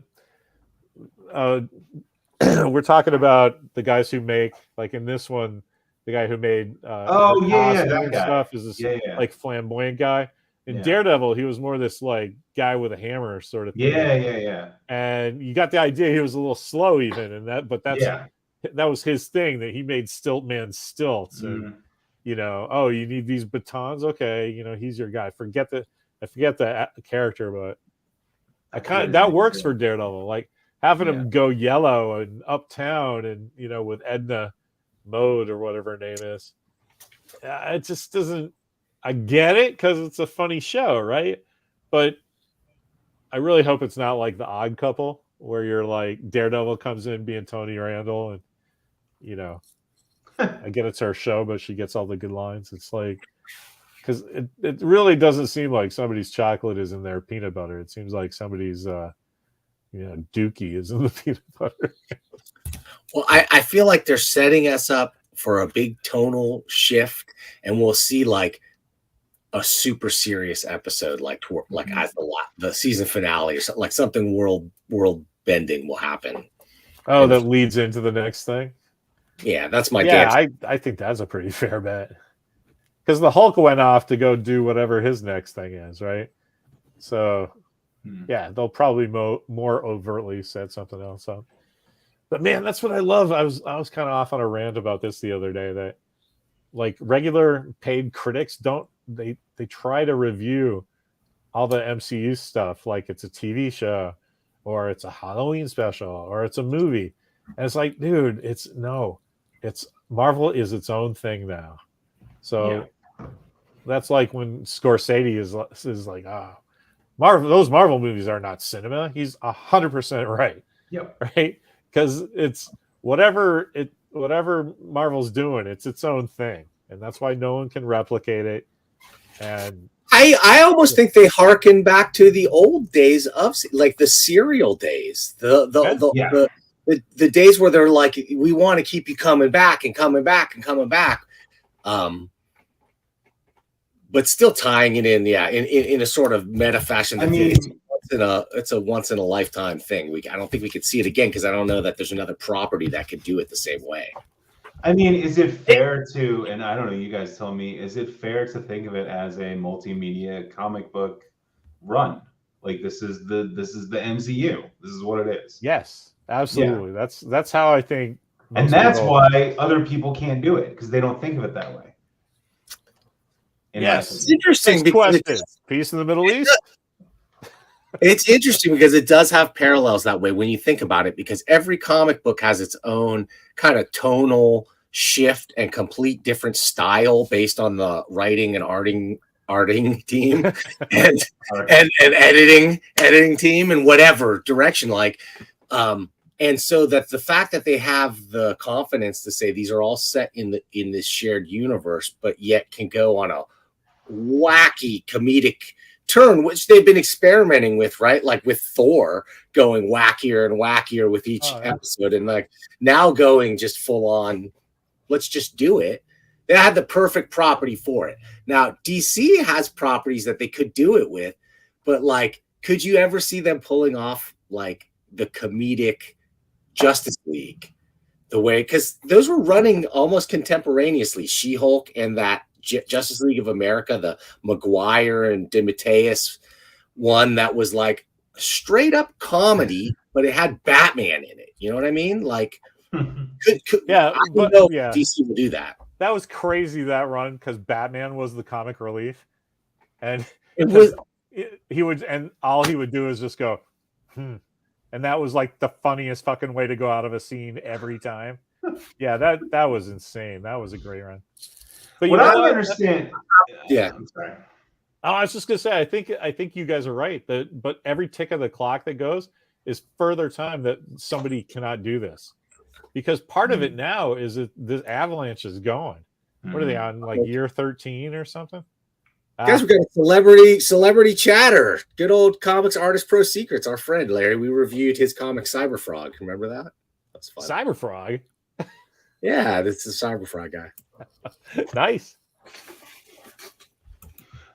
We're talking about the guys who make, like in this one, the guy who made that guy. Stuff is this like flamboyant guy. In Daredevil, he was more this like guy with a hammer sort of thing. Yeah. And you got the idea he was a little slow even, that was his thing, that he made Stiltman stilts and. You need these batons. Okay, he's your guy. I forget the character, but that works for Daredevil. Like having him go yellow and uptown, and with Edna Mode or whatever her name is. It just doesn't. I get it because it's a funny show, right? But I really hope it's not like The Odd Couple, where you're like Daredevil comes in being Tony Randall, and I get it's her show, but she gets all the good lines. It's like, because it really doesn't seem like somebody's chocolate is in their peanut butter. It seems like somebody's, dookie is in the peanut butter. Well, I feel like they're setting us up for a big tonal shift, and we'll see like a super serious episode, like as the season finale or something, like something world bending will happen. Oh, that leads into the next thing. Yeah, that's my guess. I think that's a pretty fair bet. Because the Hulk went off to go do whatever his next thing is, right? So, they'll probably more overtly set something else up. But man, that's what I love. I was kind of off on a rant about this the other day, that like regular paid critics they try to review all the MCU stuff like it's a TV show or it's a Halloween special or it's a movie. And it's like, dude, it's Marvel is its own thing now. So that's like when Scorsese is like, those Marvel movies are not cinema. He's 100% right. Yep. Right? Because it's whatever Marvel's doing, it's its own thing. And that's why no one can replicate it. And I almost think they harken back to the old days of like the serial days, the days where they're like, we want to keep you coming back and coming back and coming back, but still tying it in, in a sort of meta fashion. I mean, it's a once in a lifetime thing. I don't think we could see it again because I don't know that there's another property that could do it the same way. I mean, is it fair to, and I don't know, you guys tell me, is it fair to think of it as a multimedia comic book run? Like this is the MCU. This is what it is. Yes, absolutely. Yeah. That's how I think. And that's why other people can't do it, because they don't think of it that way. Yes, it's interesting because peace in the Middle East. It's interesting because it does have parallels that way when you think about it, because every comic book has its own kind of tonal shift and complete different style based on the writing and arting team and editing team and whatever direction, like and so that the fact that they have the confidence to say these are all set in this shared universe, but yet can go on a wacky comedic turn, which they've been experimenting with, right? Like with Thor going wackier and wackier with each episode, and like now going just full on, let's just do it. They had the perfect property for it. Now DC has properties that they could do it with, but like, could you ever see them pulling off like the comedic Justice League the way, because those were running almost contemporaneously, She-Hulk and that Justice League of America, the Maguire and DeMatteis one that was like straight up comedy, but it had Batman in it. You know what I mean? Like, DC would do that. That was crazy, that run, because Batman was the comic relief, and all he would do is just go, and that was like the funniest fucking way to go out of a scene every time. Yeah, that was insane. That was a great run. But what I don't understand, I'm sorry. I was just gonna say, I think you guys are right. But every tick of the clock that goes is further time that somebody cannot do this, because part of it now is that this Avalanche is going. What are they on, like year 13 or something? Guys, we got a celebrity chatter. Good old Comics Artist Pro Secrets. Our friend Larry, we reviewed his comic Cyberfrog. Remember that? That's fun. Cyberfrog. Yeah, this is the Cyberfrog guy. Nice.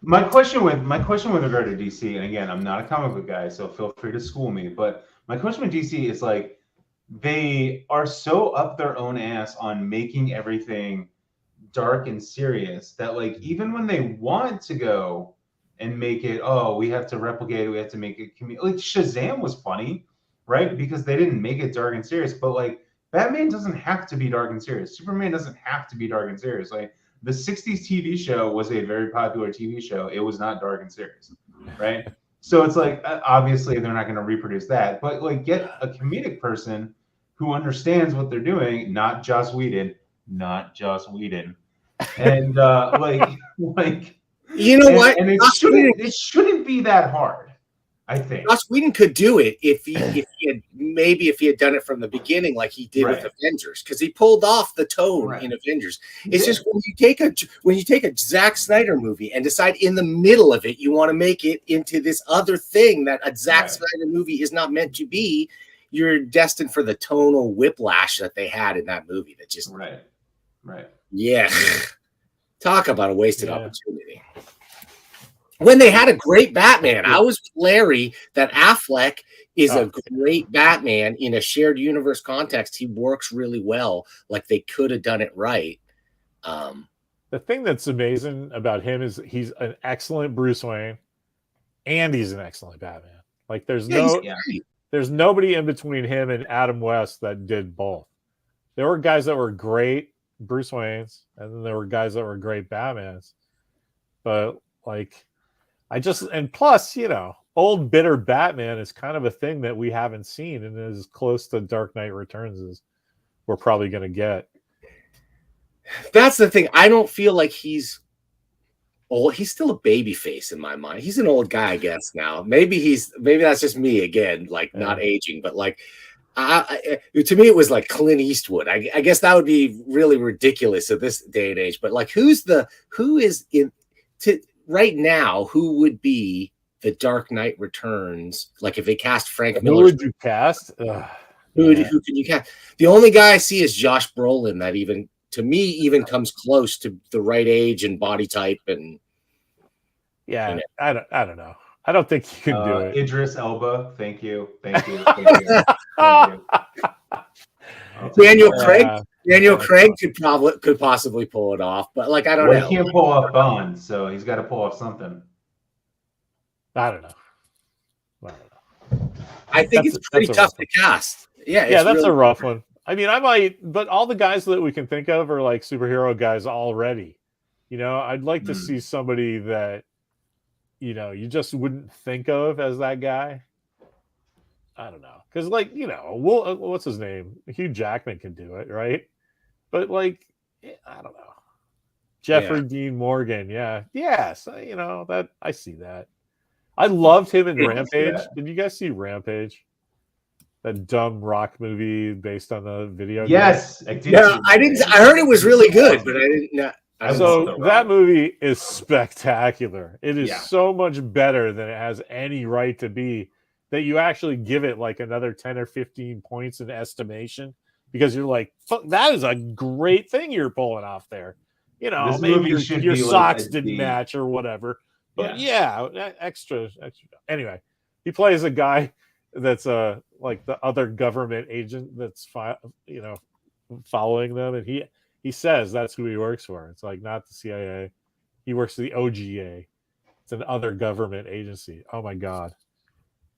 My question with regard to DC, and again, I'm not a comic book guy, so feel free to school me, but my question with DC is like, they are so up their own ass on making everything dark and serious that like even when they want to go and make it, we have to replicate it, we have to make it like Shazam was funny, right? Because they didn't make it dark and serious, but like Batman doesn't have to be dark and serious. Superman doesn't have to be dark and serious. Like the 60s TV show was a very popular TV show. It was not dark and serious, right? So it's like, obviously they're not going to reproduce that, but like get a comedic person who understands what they're doing, not Joss Whedon, and like you know what? And it shouldn't be that hard. I think Joss Whedon could do it if he had done it from the beginning, like he did with Avengers, because he pulled off the tone in Avengers. It's just when you take a Zack Snyder movie and decide in the middle of it you want to make it into this other thing that a Zack Snyder movie is not meant to be, you're destined for the tonal whiplash that they had in that movie. That just talk about a wasted opportunity. When they had a great Batman, I was with Larry that Affleck is a great Batman in a shared universe context. He works really well. Like they could have done it right. The thing that's amazing about him is he's an excellent Bruce Wayne, and he's an excellent Batman. Like there's nobody in between him and Adam West that did both. There were guys that were great Bruce Waynes, and then there were guys that were great Batmans. But like, and plus, old bitter Batman is kind of a thing that we haven't seen, and is close to Dark Knight Returns as we're probably going to get. That's the thing. I don't feel like he's old. He's still a baby face in my mind. He's an old guy, I guess now. Maybe that's just me again, like not aging, but like to me, it was like Clint Eastwood. I guess that would be really ridiculous at this day and age. But like, right now, who would be the Dark Knight Returns? Like if they cast Frank Who Miller, would you cast? who can you cast? The only guy I see is Josh Brolin. That even to me even comes close to the right age and body type and. Yeah, I don't know. I don't think you can do it. Idris Elba, thank you. Thank you. Daniel Craig. Daniel Craig could possibly pull it off, but like I don't know. He can't pull off Bond, so he's got to pull off something. I don't know. I think it's pretty tough to cast. Yeah, that's a rough one. I mean, I might, but all the guys that we can think of are like superhero guys already. You know, I'd like to see somebody that, you know, you just wouldn't think of as that guy. I don't know. Because, like, you know, what's his name? Hugh Jackman can do it, right? But, like, I don't know. Jeffrey Dean Morgan, Yes, you know, that I see that. I loved him in Rampage. Did you guys see Rampage? That dumb rock movie based on the video game? Yes, I did. Yeah, I didn't. I heard it was really good, but I didn't. So that movie is spectacular. It is so much better than it has any right to be, that you actually give it like another 10 or 15 points in estimation, because you're like, fuck, that is a great thing you're pulling off there. You know, this maybe your socks like didn't match or whatever. But extra. Anyway, he plays a guy that's like the other government agent that's following them, and he says that's who he works for. It's like not the CIA. He works for the OGA. It's an other government agency. Oh my God.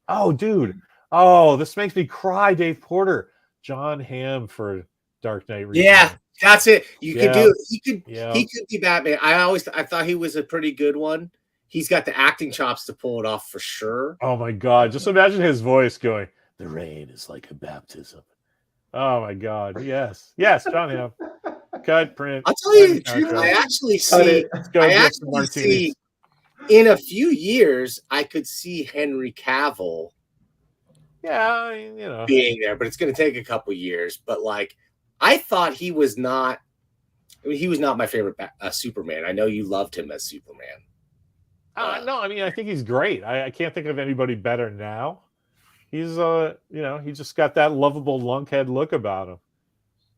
Oh, dude. Oh, this makes me cry. Dave Porter, John Hamm for Dark Knight Returns. Yeah, that's it. You could do it. He could be Batman. I thought he was a pretty good one. He's got the acting chops to pull it off for sure. Oh my God. Just imagine his voice going, "The rain is like a baptism." Oh my God. Yes. Yes, John Hamm. Cut, print. I'll tell you the truth. I actually see in a few years, I could see Henry Cavill. Yeah, you know, being there, but it's going to take a couple years. But like, I thought he was not. I mean, he was not my favorite Superman. I know you loved him as Superman. No, I mean, I think he's great. I can't think of anybody better now. He's you know, he just got that lovable lunkhead look about him,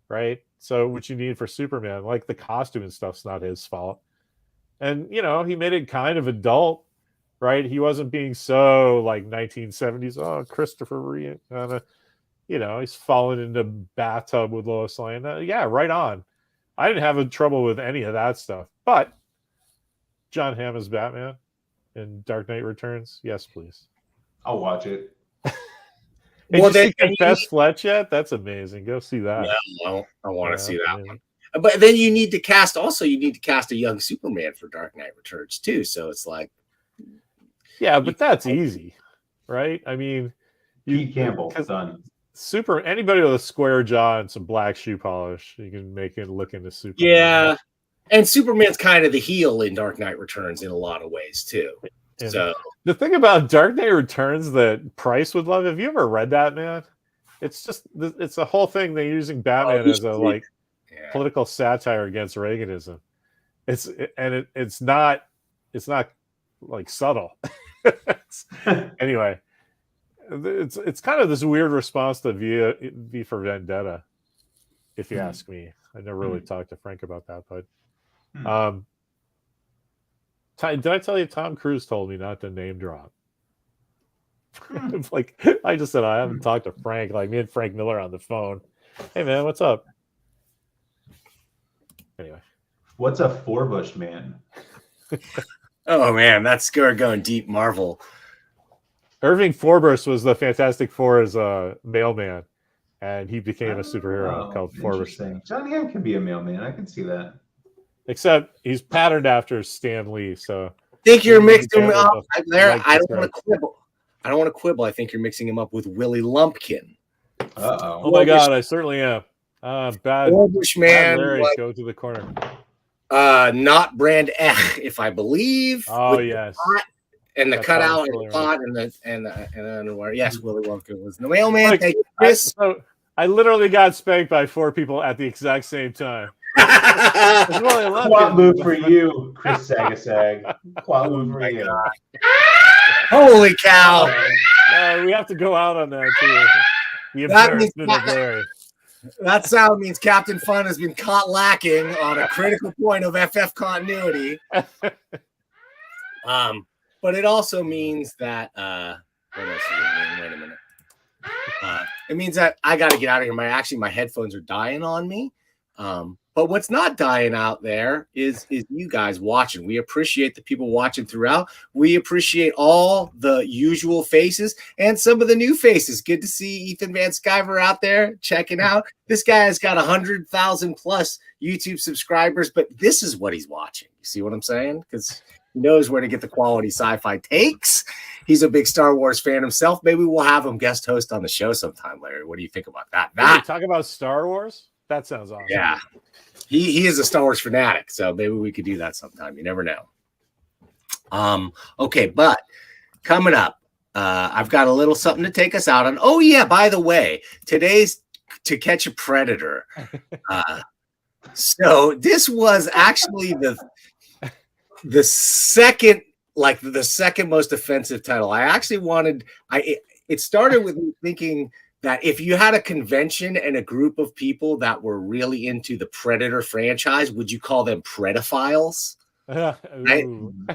right? So what you need for Superman, like the costume and stuff's not his fault. And, you know, he made it kind of adult, right? He wasn't being so like 1970s. Oh, Christopher Reeve, you know, he's falling into bathtub with Lois Lane. Yeah, right on. I didn't have trouble with any of that stuff. But John Hamm as Batman in Dark Knight Returns, yes, please. I'll watch it. Did you see Confess Fletch yet? That's amazing. Go see that. No, I want to see that one. But then you need to cast a young Superman for Dark Knight Returns too. So it's like, yeah, but that's easy, right? I mean, Pete Campbell done. Anybody with a square jaw and some black shoe polish, you can make it look into Superman. Yeah, and Superman's kind of the heel in Dark Knight Returns in a lot of ways too. And so the thing about Dark Knight Returns that Price would love, have you ever read that, man? It's a whole thing. They're using Batman as a political satire against Reaganism. It's not like subtle. Anyway, it's kind of this weird response to V for Vendetta, if you ask me. I never really talked to Frank about that, but did I tell you Tom Cruise told me not to name drop? Like, I just said I haven't talked to Frank. Like, me and Frank Miller on the phone. Hey man, what's up? Anyway, what's a Forbush man? Oh man, that's going deep. Marvel. Irving Forbush was the Fantastic Four's mailman, and he became a superhero called Forbush. John Hamm can be a mailman. I can see that. Except he's patterned after Stan Lee. So I think you're mixing him up there. I don't want to quibble. I think you're mixing him up with Willie Lumpkin. Oh my God, I certainly am. Bad man. Larry, go to the corner. Not Brand Ech, if I believe. Oh yes. And the cutout and the pot and the underwear. Yes, Willie Lumpkin was the mailman. Thank you, Chris. I literally got spanked by 4 people at the exact same time. There's only 11. Quatloo for you, Chris Sagasag. Quatloo for you. Holy cow! We have to go out on that too. The That means embarrassment of Larry. that sound means Captain Fun has been caught lacking on a critical point of FF continuity. But it also means that what else does it mean? Wait a minute. It means that I got to get out of here. My headphones are dying on me. But what's not dying out there is you guys watching. We appreciate the people watching throughout. We appreciate all the usual faces and some of the new faces. Good to see Ethan Van Sciver out there checking out. This guy has got 100,000 plus YouTube subscribers, but this is what he's watching. You see what I'm saying? Because he knows where to get the quality sci-fi takes. He's a big Star Wars fan himself. Maybe we'll have him guest host on the show sometime, Larry. What do you think about that? Talk about Star Wars? That sounds awesome. Yeah. He is a Star Wars fanatic, so maybe we could do that sometime. You never know. Okay, but coming up, I've got a little something to take us out on. Oh, yeah, by the way, today's To Catch a Predator. So this was actually the second most offensive title. I actually wanted it started with me thinking that if you had a convention and a group of people that were really into the Predator franchise, would you call them predophiles? Right? And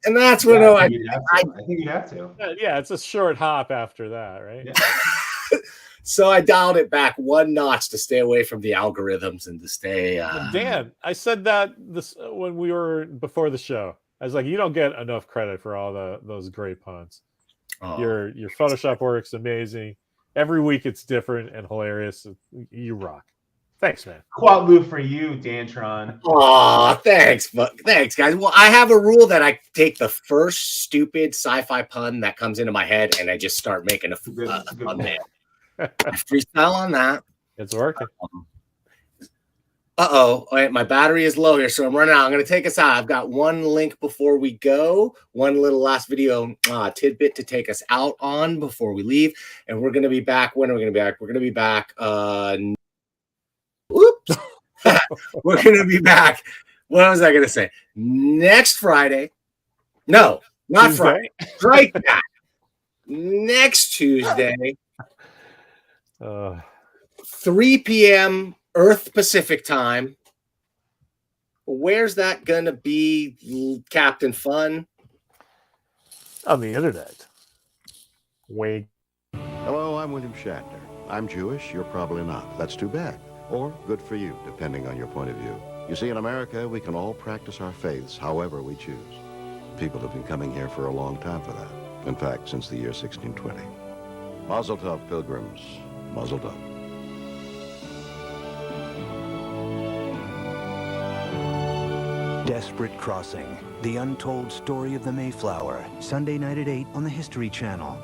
that's what I think you have to. Yeah, it's a short hop after that, right? Yeah. So I dialed it back one notch to stay away from the algorithms and to stay. Dan, I said that when we were before the show. I was like, you don't get enough credit for all those great puns. Oh. Your Photoshop work's amazing. Every week it's different and hilarious. You rock. Thanks, man. Quatloo for you, Dantron. Aw, thanks, guys. Well, I have a rule that I take the first stupid sci-fi pun that comes into my head and I just start making a fun man. I freestyle on that. It's working. Wait, my battery is low here, so I'm running out. I'm going to take us out. I've got one link before we go, one little last video tidbit to take us out on before we leave, and we're going to be back. When are we going to be back? We're going to be back. Whoops. We're going to be back. What was I going to say? Next Friday. No, not Tuesday. Friday. Right back. Next Tuesday. 3 p.m. Earth Pacific time. Where's that gonna be, Captain Fun? On the internet. Wait. Hello, I'm William Shatner. I'm Jewish, you're probably not. That's too bad. Or good for you, depending on your point of view. You see, in America, we can all practice our faiths however we choose. People have been coming here for a long time for that. In fact, since the year 1620. Mazel tov, pilgrims. Mazel tov. Desperate Crossing, the untold story of the Mayflower, Sunday night at 8 on the History Channel.